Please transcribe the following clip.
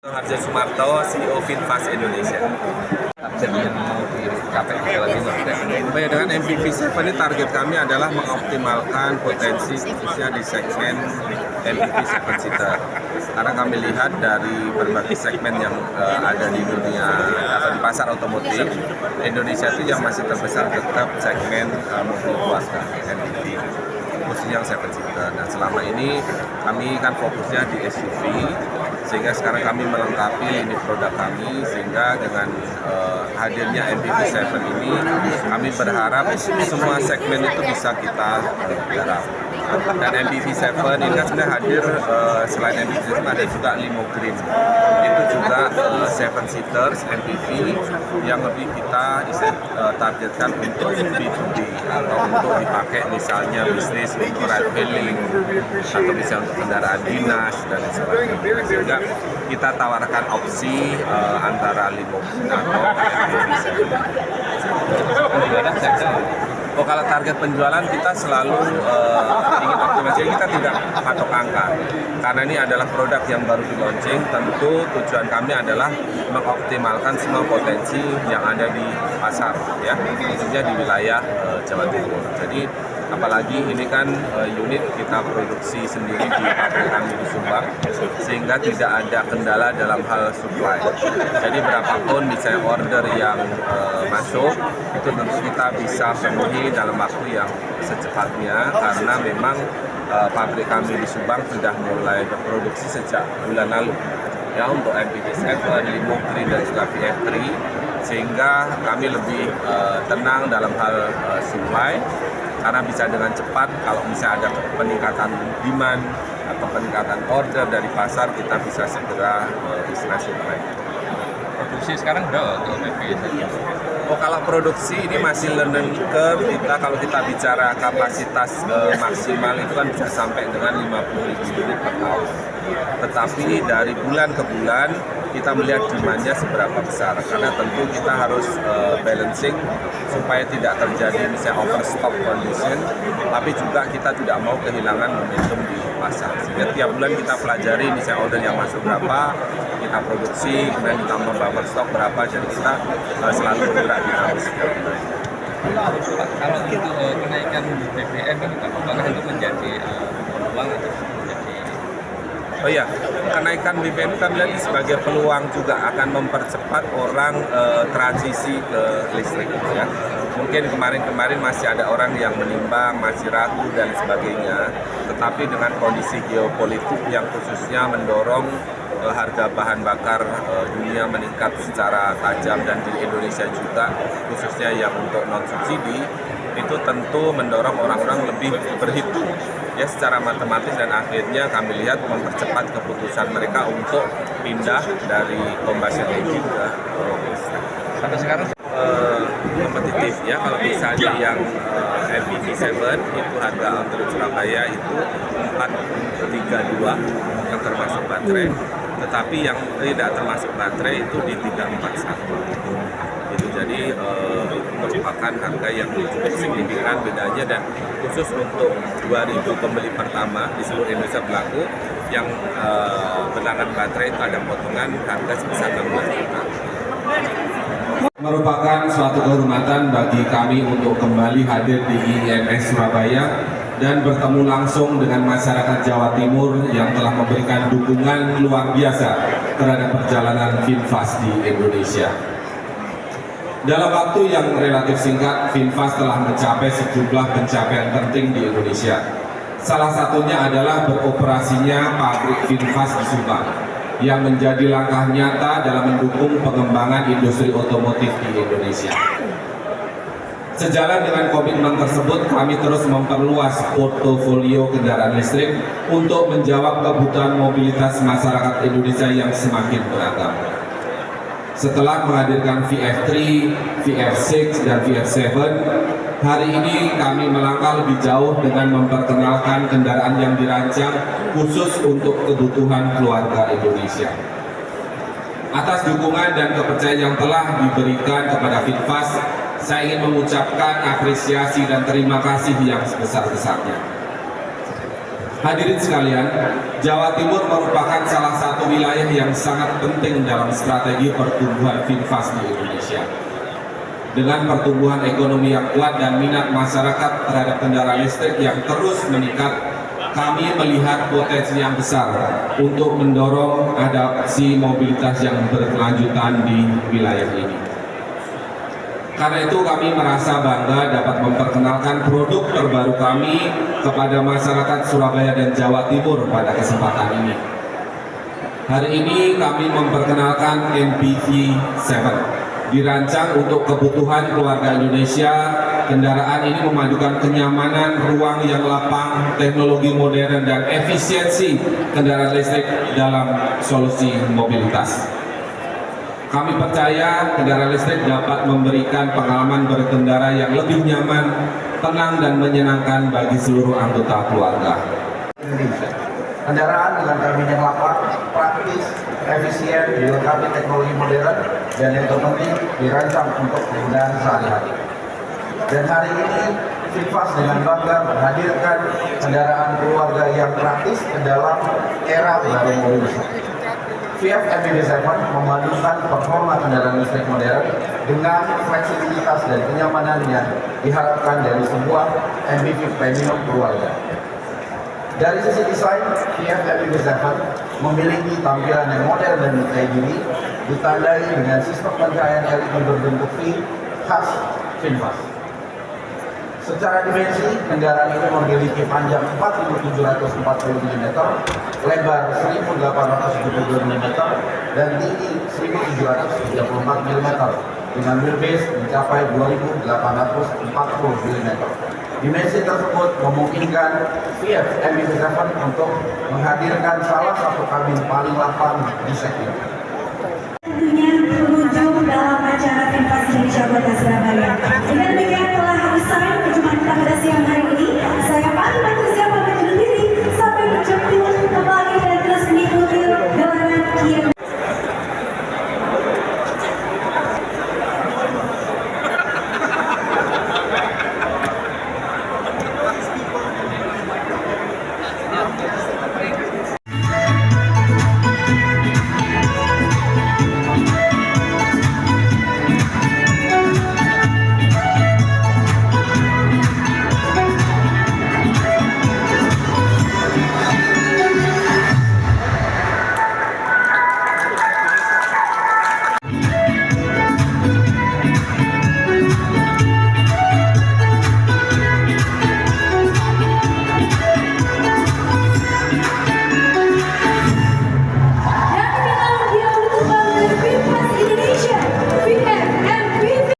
Harjo Sumarto, CEO Finfast Indonesia. Target yang mau dicapai di Jawa Timur. Baik, dengan MPV7 ini target kami adalah mengoptimalkan potensi khususnya di segmen MPV 7 seater. Karena kami lihat dari berbagai segmen yang ada di dunia atau di pasar otomotif, Indonesia itu yang masih terbesar tetap segmen mobil keluarga MPV, khususnya yang 7 seater. Nah, selama ini kami kan fokusnya di SUV, sehingga sekarang kami melengkapi lini produk kami, sehingga dengan hadirnya MPV7 ini kami berharap semua segmen itu bisa kita garap. Dan MPV7 ini kan sudah hadir, selain MPV7 ada juga Limo Green, itu juga 7 seaters MPV yang lebih kita targetkan untuk B2B atau untuk dipakai misalnya bisnis untuk ride hailing atau misalnya untuk kendaraan dinas dan sebagainya, sehingga kita tawarkan opsi antara Limo atau MPV7. Oh, kalau target penjualan kita selalu ingin optimasi, kita tidak patok angka, karena ini adalah produk yang baru di launching. Tentu tujuan kami adalah mengoptimalkan semua potensi yang ada di pasar, ya, khususnya di wilayah Jawa Timur. Jadi apalagi ini kan unit kita produksi sendiri di pabrik kami di Subang, sehingga tidak ada kendala dalam hal supply. Jadi berapapun misalnya order yang masuk, itu tentu kita bisa penuhi dalam waktu yang secepatnya, karena memang pabrik kami di Subang sudah mulai berproduksi sejak bulan lalu, ya, untuk MPV7, Limo Green dan juga VF3, sehingga kami lebih tenang dalam hal supply, karena bisa dengan cepat kalau misalnya ada peningkatan demand atau peningkatan order dari pasar, kita bisa segera istilahnya supply. Produksi sekarang berapa untuk MPV7? Oh, kalau produksi ini masih learning curve kita. Kalau kita bicara kapasitas maksimal itu kan bisa sampai dengan 50.000 unit per tahun. Tetapi dari bulan ke bulan kita melihat demandnya seberapa besar, karena tentu kita harus balancing supaya tidak terjadi misalnya overstock condition, tapi juga kita tidak mau kehilangan momentum di pasar. Sehingga tiap bulan kita pelajari misalnya order yang masuk berapa, kita produksi, kemudian ditambah buffer stok berapa, jadi kita selalu bergerak di arus. Kalau untuk kenaikan BBM ini, apakah itu menjadi peluang atau menjadi? Oh iya, kenaikan BBM kami lihat sebagai peluang juga akan mempercepat orang transisi ke listrik, ya. Mungkin kemarin-kemarin masih ada orang yang menimbang, masih ragu dan sebagainya, tetapi dengan kondisi geopolitik yang khususnya mendorong harga bahan bakar dunia meningkat secara tajam, dan di Indonesia juga khususnya yang untuk non subsidi, itu tentu mendorong orang-orang lebih berhitung, ya, secara matematis, dan akhirnya kami lihat mempercepat keputusan mereka untuk pindah dari combustion engine ke listrik. Sampai sekarang Kompetitif, ya. Kalau misalnya yang MPV7 itu harga untuk Surabaya itu 432 yang termasuk baterai, tetapi yang tidak termasuk baterai itu di 341. Itu jadi merupakan harga yang cukup signifikan bedanya, dan khusus untuk 2.000 pembeli pertama di seluruh Indonesia berlaku, yang berlangganan baterai itu ada potongan harga sebesar 16 juta. Merupakan suatu kehormatan bagi kami untuk kembali hadir di IIMS Surabaya dan bertemu langsung dengan masyarakat Jawa Timur yang telah memberikan dukungan luar biasa terhadap perjalanan Finfast di Indonesia. Dalam waktu yang relatif singkat, Finfast telah mencapai sejumlah pencapaian penting di Indonesia. Salah satunya adalah beroperasinya pabrik Finfast di Subang, yang menjadi langkah nyata dalam mendukung pengembangan industri otomotif di Indonesia. Sejalan dengan komitmen tersebut, kami terus memperluas portofolio kendaraan listrik untuk menjawab kebutuhan mobilitas masyarakat Indonesia yang semakin beragam. Setelah menghadirkan VF3, VF6, dan VF7, hari ini kami melangkah lebih jauh dengan memperkenalkan kendaraan yang dirancang khusus untuk kebutuhan keluarga Indonesia. Atas dukungan dan kepercayaan yang telah diberikan kepada Finfast, saya ingin mengucapkan apresiasi dan terima kasih yang sebesar-besarnya. Hadirin sekalian, Jawa Timur merupakan salah satu wilayah yang sangat penting dalam strategi pertumbuhan VinFast di Indonesia. Dengan pertumbuhan ekonomi yang kuat dan minat masyarakat terhadap kendaraan listrik yang terus meningkat, kami melihat potensi yang besar untuk mendorong adopsi mobilitas yang berkelanjutan di wilayah ini. Karena itu kami merasa bangga dapat memperkenalkan produk terbaru kami kepada masyarakat Surabaya dan Jawa Timur pada kesempatan ini. Hari ini kami memperkenalkan MPV 7. Dirancang untuk kebutuhan keluarga Indonesia, kendaraan ini memadukan kenyamanan, ruang yang lapang, teknologi modern, dan efisiensi kendaraan listrik dalam solusi mobilitas. Kami percaya kendaraan listrik dapat memberikan pengalaman berkendara yang lebih nyaman, tenang, dan menyenangkan bagi seluruh anggota keluarga. Indonesia. Kendaraan dengan kabin yang lapang, praktis, efisien, dilengkapi teknologi modern, dan yang terpenting dirancang untuk penggunaan sehari-hari. Dan hari ini VinFast dengan bangga menghadirkan kendaraan keluarga yang praktis ke dalam era baru mobilitas. VF MPV 7 memadukan performa kendaraan listrik modern dengan fleksibilitas dan kenyamanan yang diharapkan dari sebuah MPV premium keluarga. Dari sisi desain, VF MPV 7 memiliki tampilan yang modern dan detail ini, ditandai dengan sistem pencahayaan LED berbentuk V khas VinFast. Secara dimensi, kendaraan ini memiliki panjang 4.740 mm, lebar 1.872 mm, dan tinggi 1.734 mm, dengan wheelbase mencapai 2.840 mm. Dimensi tersebut memungkinkan VF MPV 7 untuk menghadirkan salah satu kabin paling lapang di segmen.